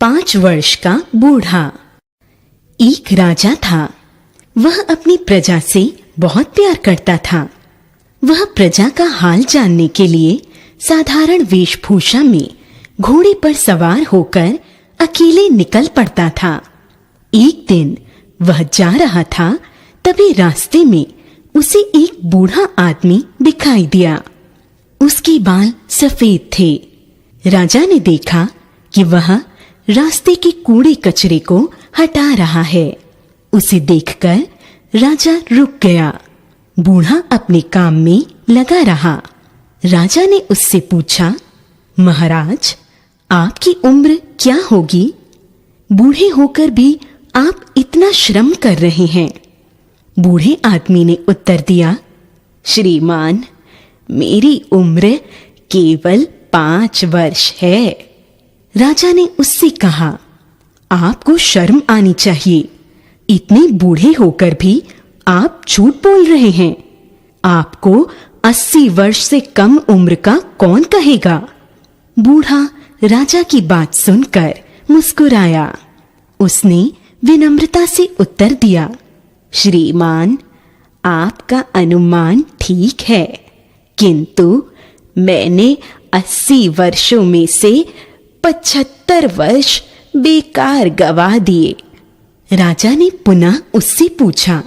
5 वर्ष का बूढ़ा। एक राजा था। वह अपनी प्रजा से बहुत प्यार करता था। वह प्रजा का हाल जानने के लिए साधारण वेशभूषा में घोड़े पर सवार होकर अकेले निकल पड़ता था। एक दिन वह जा रहा था, तभी रास्ते में उसे एक बूढ़ा आदमी दिखाई दिया। उसके बाल सफेद थे। राजा ने देखा कि वह रास्ते के कूड़े कचरे को हटा रहा है। उसे देखकर राजा रुक गया। बूढ़ा अपने काम में लगा रहा। राजा ने उससे पूछा, महाराज, आपकी उम्र क्या होगी? बूढ़े होकर भी आप इतना श्रम कर रहे हैं। बूढ़े आदमी ने उत्तर दिया, श्रीमान, मेरी उम्र केवल 5 वर्ष है। राजा ने उससे कहा, आपको शर्म आनी चाहिए। इतने बूढ़े होकर भी आप झूठ बोल रहे हैं। आपको 80 वर्ष से कम उम्र का कौन कहेगा? बूढ़ा राजा की बात सुनकर मुस्कुराया। उसने विनम्रता से उत्तर दिया, श्रीमान, आपका अनुमान ठीक है, किंतु मैंने 80 वर्षों में से 75 वर्ष बेकार गवा दिए। राजा ने पुनः उससे पूछा,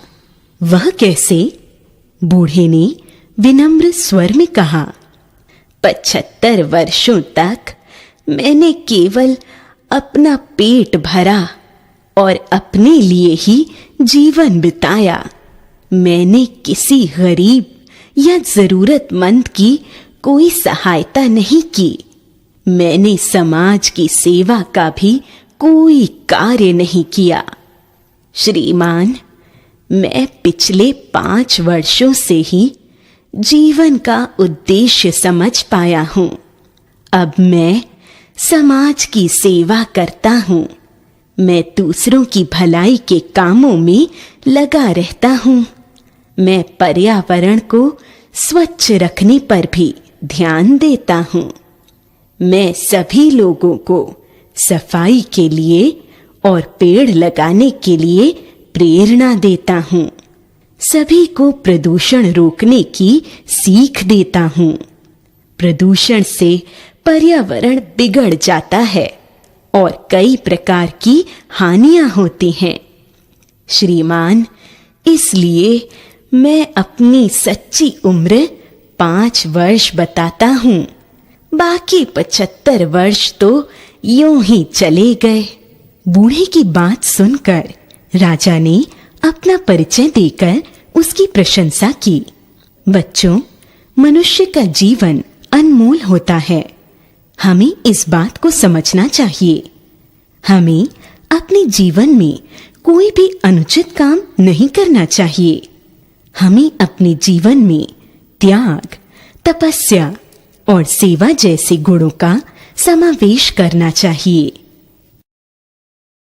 वह कैसे? बूढ़े ने विनम्र स्वर में कहा, 75 वर्षों तक मैंने केवल अपना पेट भरा और अपने लिए ही जीवन बिताया। मैंने किसी गरीब या जरूरतमंद की कोई सहायता नहीं की। मैंने समाज की सेवा का भी कोई कार्य नहीं किया। श्रीमान, मैं पिछले 5 वर्षों से ही जीवन का उद्देश्य समझ पाया हूं। अब मैं समाज की सेवा करता हूं। मैं दूसरों की भलाई के कामों में लगा रहता हूं। मैं पर्यावरण को स्वच्छ रखने पर भी ध्यान देता हूं। मैं सभी लोगों को सफाई के लिए और पेड़ लगाने के लिए प्रेरणा देता हूं। सभी को प्रदूषण रोकने की सीख देता हूं। प्रदूषण से पर्यावरण बिगड़ जाता है और कई प्रकार की हानियां होती हैं। श्रीमान, इसलिए मैं अपनी सच्ची उम्र 5 वर्ष बताता हूं। बाकी 75 वर्ष तो यूं ही चले गए। बूढ़े की बात सुनकर राजा ने अपना परिचय देकर उसकी प्रशंसा की। बच्चों, मनुष्य का जीवन अनमोल होता है। हमें इस बात को समझना चाहिए। हमें अपने जीवन में कोई भी अनुचित काम नहीं करना चाहिए। हमें अपने जीवन में त्याग, तपस्या और सेवा जैसे गुणों का समावेश करना चाहिए।